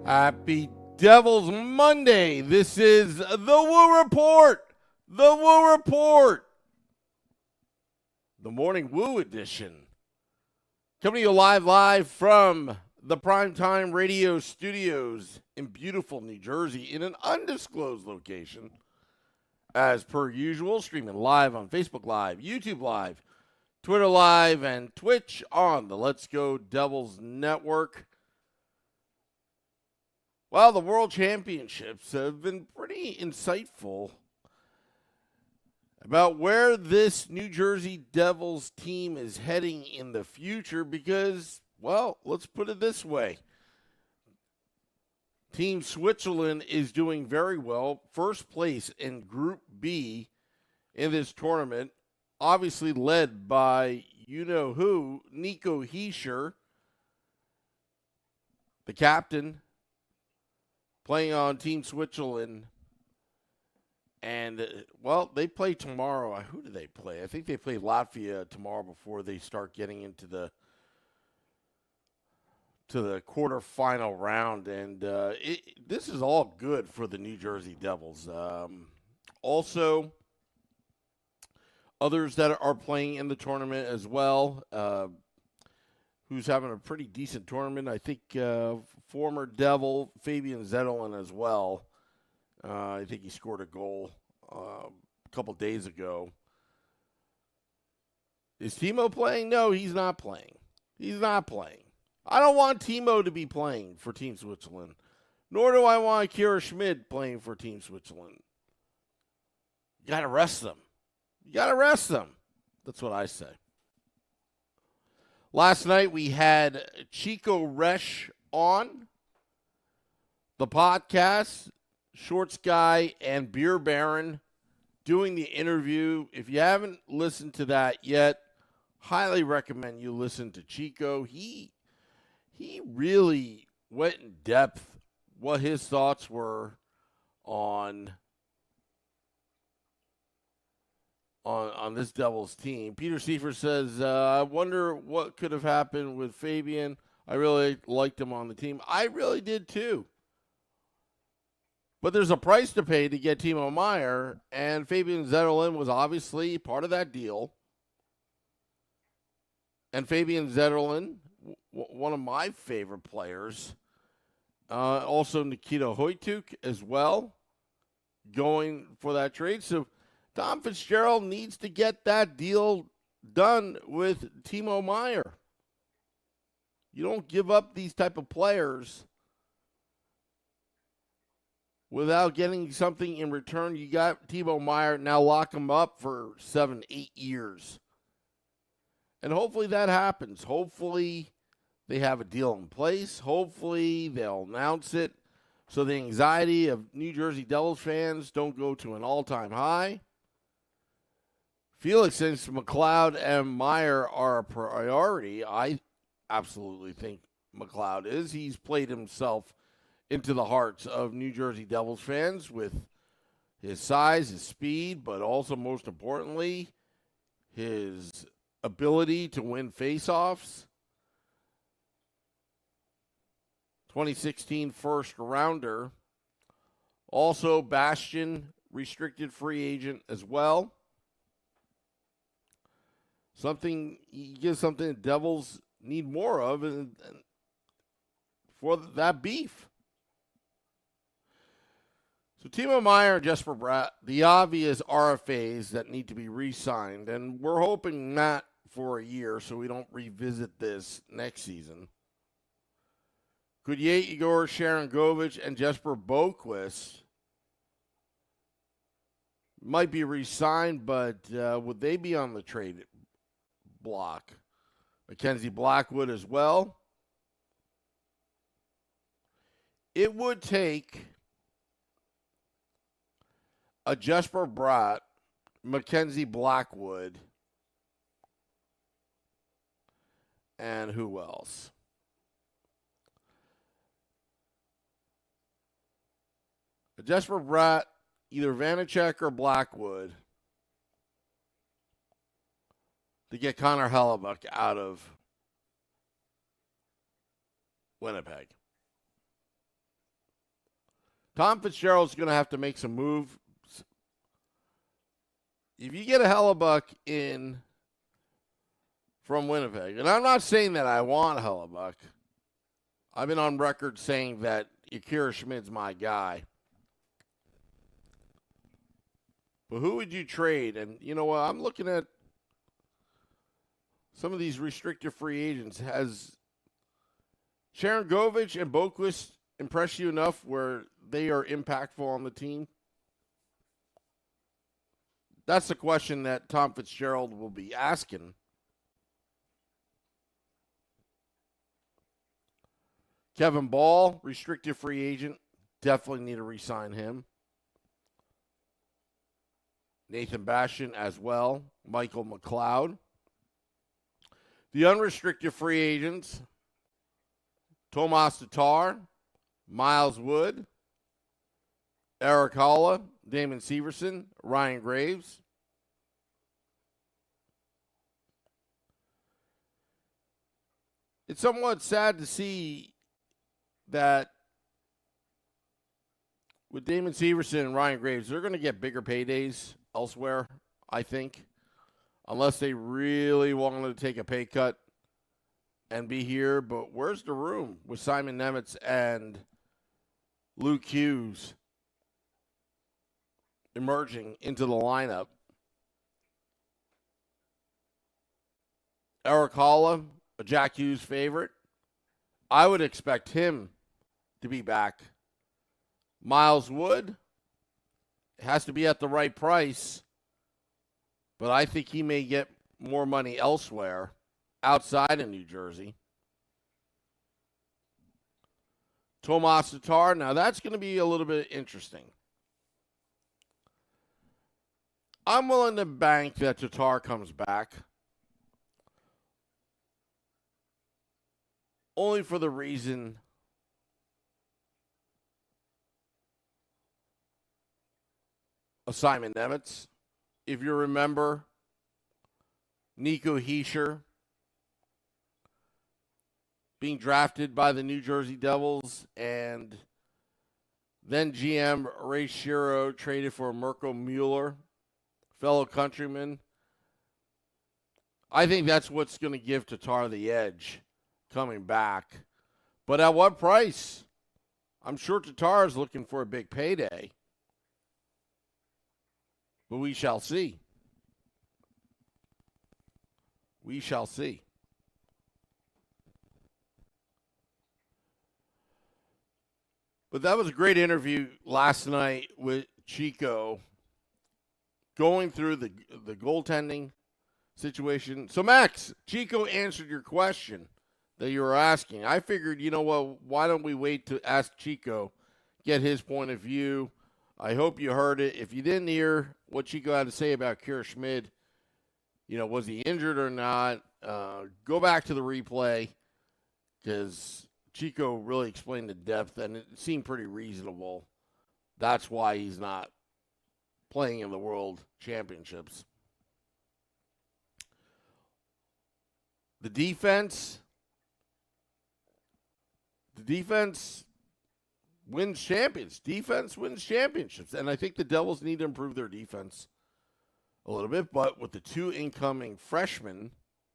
Happy Devils Monday. This is the Woo Report. The Woo Report. The Morning Woo edition. Coming to you live from the Primetime Radio Studios in beautiful New Jersey in an undisclosed location. As per usual, streaming live on Facebook Live, YouTube Live, Twitter Live, and Twitch on the Let's Go Devils Network. Well, the World Championships have been pretty insightful about where this New Jersey Devils team is heading in the future because, well, let's put it this way. Team Switzerland is doing very well. First place in Group B in this tournament, obviously led by you-know-who, Nico Hischier, the captain, playing on Team Switzerland. And, well, they play tomorrow. Who do they play? I think they play Latvia tomorrow before they start getting into the quarterfinal round. And this is all good for the New Jersey Devils. Also, others that are playing in the tournament as well, who's having a pretty decent tournament. I think former Devil Fabian Zetterlund as well. I think he scored a goal a couple days ago. Is Timo playing? No, he's not playing. He's not playing. I don't want Timo to be playing for Team Switzerland, nor do I want Kira Schmid playing for Team Switzerland. You got to rest them. You got to rest them. That's what I say. Last night we had Chico Resch on the podcast, Shorts Guy and Beer Baron doing the interview. If you haven't listened to that yet, highly recommend you listen to Chico. He really went in depth what his thoughts were on this Devils team. Peter Seifer says, I wonder what could have happened with Fabian. I really liked him on the team. I really did too. But there's a price to pay to get Timo Meier, and Fabian Zetterlund was obviously part of that deal. And Fabian Zetterlund, one of my favorite players, also Nikita Hoytuk as well, going for that trade. So Tom Fitzgerald needs to get that deal done with Timo Meier. You don't give up these type of players without getting something in return. You got Timo Meier, now lock him up for 7-8 years. And hopefully that happens. Hopefully they have a deal in place. Hopefully they'll announce it so the anxiety of New Jersey Devils fans don't go to an all-time high. Felix thinks McLeod and Meier are a priority. I absolutely think McLeod is. He's played himself into the hearts of New Jersey Devils fans with his size, his speed, but also most importantly, his ability to win faceoffs. 2016 first rounder. Also Bastion, restricted free agent as well. He gives something the Devils need more of and for that beef. So Timo Meier and Jesper Bratt, the obvious RFAs that need to be re-signed, and we're hoping not for a year so we don't revisit this next season. Kudye Igor Sharangovich and Jesper Boquist might be re-signed, but would they be on the trade block? Mackenzie Blackwood as well. It would take a Jesper Bratt, Mackenzie Blackwood, and who else? A Jesper Bratt, either Vanacek or Blackwood, to get Connor Hellebuck out of Winnipeg. Tom Fitzgerald's going to have to make some moves. If you get a Hellebuck in from Winnipeg, and I'm not saying that I want Hellebuck. I've been on record saying that Akira Schmid's my guy. But who would you trade? And you know what? I'm looking at some of these restricted free agents. Has Sharon Govich and Boquist impressed you enough where they are impactful on the team? That's the question that Tom Fitzgerald will be asking. Kevin Ball, restricted free agent. Definitely need to re-sign him. Nathan Bastian as well. Michael McLeod. The unrestricted free agents. Tomas Tatar. Miles Wood. Eric Holla. Damon Severson. Ryan Graves. It's somewhat sad to see that with Damon Severson and Ryan Graves, they're going to get bigger paydays elsewhere, I think, unless they really wanted to take a pay cut and be here. But where's the room with Simon Nemitz and Luke Hughes emerging into the lineup? Eric Holla, a Jack Hughes favorite. I would expect him to be back. Miles Wood has to be at the right price, but I think he may get more money elsewhere outside of New Jersey. Tomas Tatar, now that's going to be a little bit interesting. I'm willing to bank that Tatar comes back. Only for the reason of Simon Nemitz. If you remember, Nico Hischier being drafted by the New Jersey Devils, and then GM Ray Shero traded for Mirko Mueller, fellow countryman. I think that's what's going to give Tatar the edge coming back. But at what price? I'm sure Tatar is looking for a big payday. But we shall see. We shall see. But that was a great interview last night with Chico going through the goaltending situation. So, Max, Chico answered your question that you were asking. I figured, you know what, why don't we wait to ask Chico, get his point of view. I hope you heard it. If you didn't hear what Chico had to say about Akira Schmid, you know, was he injured or not, go back to the replay because Chico really explained the depth, and it seemed pretty reasonable. That's why he's not playing in the World Championships. The defense wins champions. Defense wins championships. And I think the Devils need to improve their defense a little bit. But with the two incoming freshmen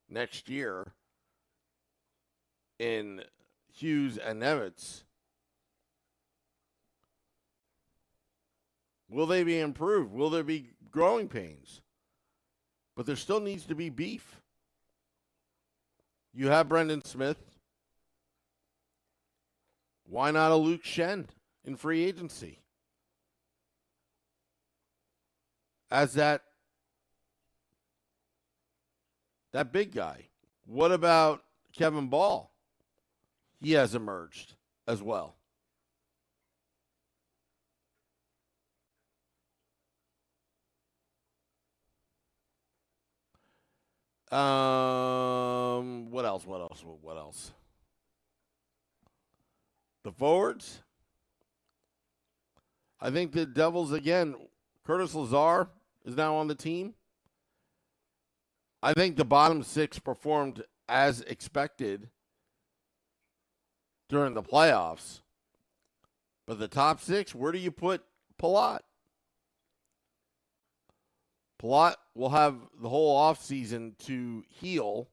next year in Hughes and Nemitz, will they be improved? Will there be growing pains? But there still needs to be beef. You have Brendan Smith. Why not a Luke Shen in free agency? As that big guy. What about Kevin Ball? He has emerged as well. What else? The forwards. I think the Devils, again, Curtis Lazar is now on the team. I think the bottom six performed as expected during the playoffs. But the top 6, where do you put Palat? Palat will have the whole offseason to heal.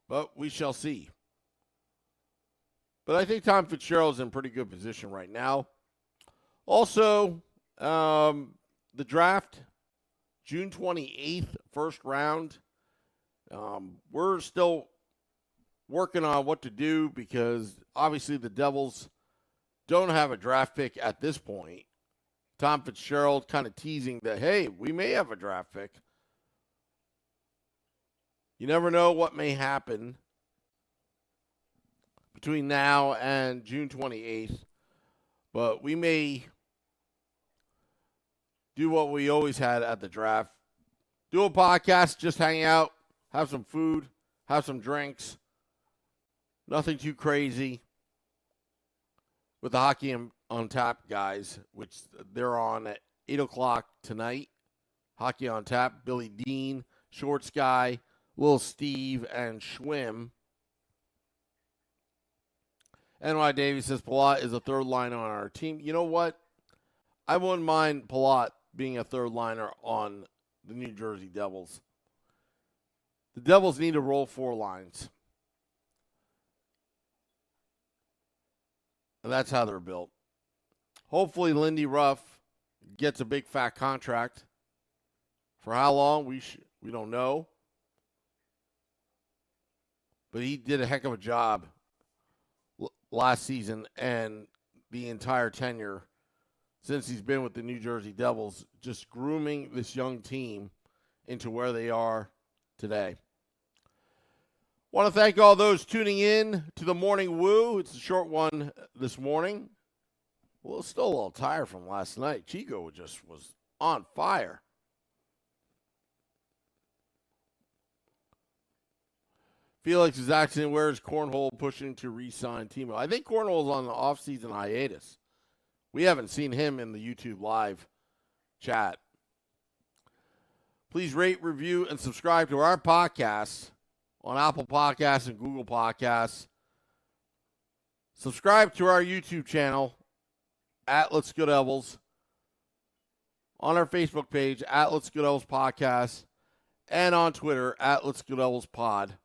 But we shall see. But I think Tom Fitzgerald's in pretty good position right now. Also, the draft, June 28th, first round. We're still working on what to do because obviously the Devils don't have a draft pick at this point. Tom Fitzgerald kind of teasing that, hey, we may have a draft pick. You never know what may happen between now and June 28th. But we may do what we always had at the draft. Do a podcast, just hang out, have some food, have some drinks. Nothing too crazy. With the Hockey on Tap guys, which they're on at 8 o'clock tonight. Hockey on Tap, Billy Dean, Shorts Guy, Lil Steve, and Schwim. NY Davey says Palat is a third liner on our team. You know what? I wouldn't mind Palat being a third liner on the New Jersey Devils. The Devils need to roll 4 lines. And that's how they're built. Hopefully Lindy Ruff gets a big fat contract. For how long, we don't know. But he did a heck of a job last season and the entire tenure since he's been with the New Jersey Devils, just grooming this young team into where they are today. Want to thank all those tuning in to the Morning Woo. It's a short one this morning. Well, still a little tired from last night. Chico just was on fire. Felix is asking, where's Cornhole pushing to re-sign Timo? I think Cornhole's on the off-season hiatus. We haven't seen him in the YouTube live chat. Please rate, review, and subscribe to our podcast on Apple Podcasts and Google Podcasts. Subscribe to our YouTube channel, at Let's Go Devils. On our Facebook page, at Let's Go Devils Podcast. And on Twitter, at Let's Go Devils Pod.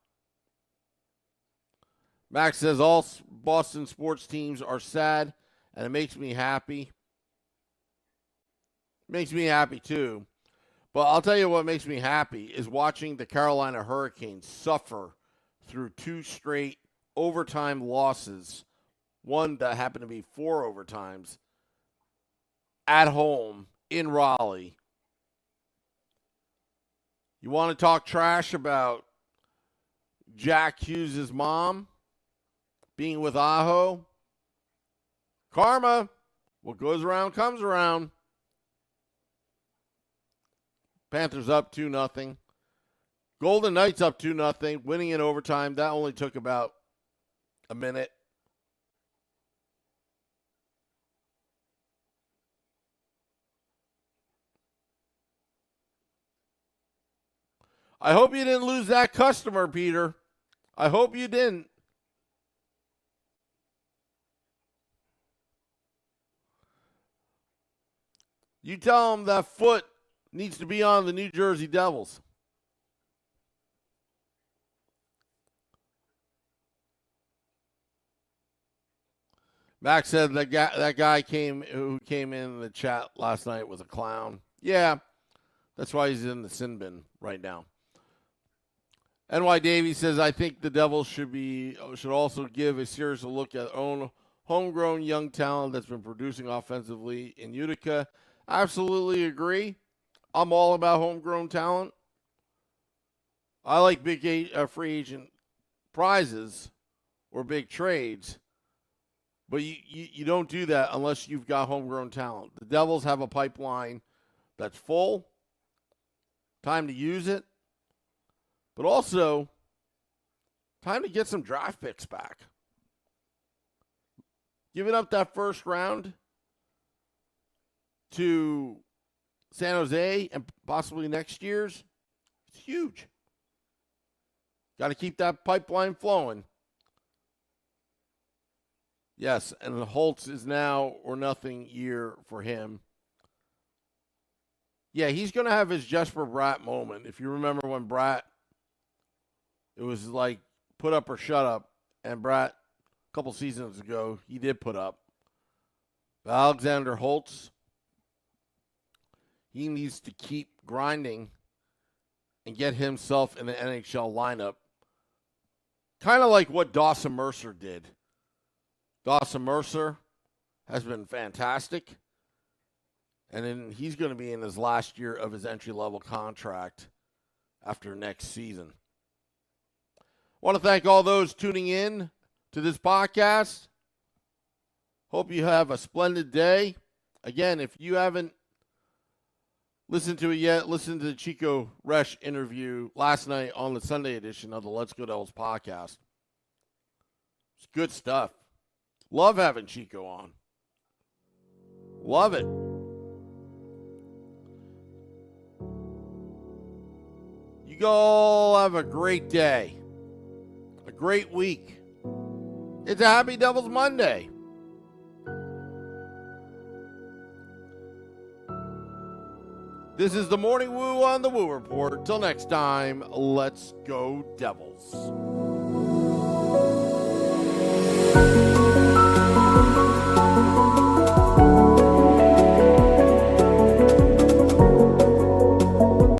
Max says all Boston sports teams are sad, and it makes me happy. Makes me happy, too. But I'll tell you what makes me happy is watching the Carolina Hurricanes suffer through 2 straight overtime losses, one that happened to be 4 overtimes, at home in Raleigh. You want to talk trash about Jack Hughes' mom being with Aho? Karma. What goes around comes around. Panthers up 2-0. Golden Knights up 2-0, winning in overtime. That only took about a minute. I hope you didn't lose that customer, Peter. I hope you didn't. You tell him that foot needs to be on the New Jersey Devils. Max said that guy who came in the chat last night was a clown. Yeah, that's why he's in the sin bin right now. NY Davey says, I think the Devils should also give a serious look at own homegrown young talent that's been producing offensively in Utica. Absolutely agree. I'm all about homegrown talent. I like big free agent prizes or big trades, but you don't do that unless you've got homegrown talent. The Devils have a pipeline that's full. Time to use it. But also, time to get some draft picks back. Giving up that first round to San Jose and possibly next year's, it's huge. Got to keep that pipeline flowing. Yes, and Holtz is now or nothing year for him. Yeah, he's going to have his Jesper Bratt moment. If you remember when Bratt, it was like put up or shut up. And Bratt, a couple seasons ago, he did put up. But Alexander Holtz, he needs to keep grinding and get himself in the NHL lineup. Kind of like what Dawson Mercer did. Dawson Mercer has been fantastic. And then he's going to be in his last year of his entry-level contract after next season. I want to thank all those tuning in to this podcast. Hope you have a splendid day. Again, if you haven't listened to it yet, listen to the Chico Resch interview last night on the Sunday edition of the Let's Go Devils podcast. It's good stuff. Love having Chico on. Love it. You all have a great day, a great week. It's a Happy Devils Monday. This is the Morning Woo on the Woo Report. Till next time, let's go Devils.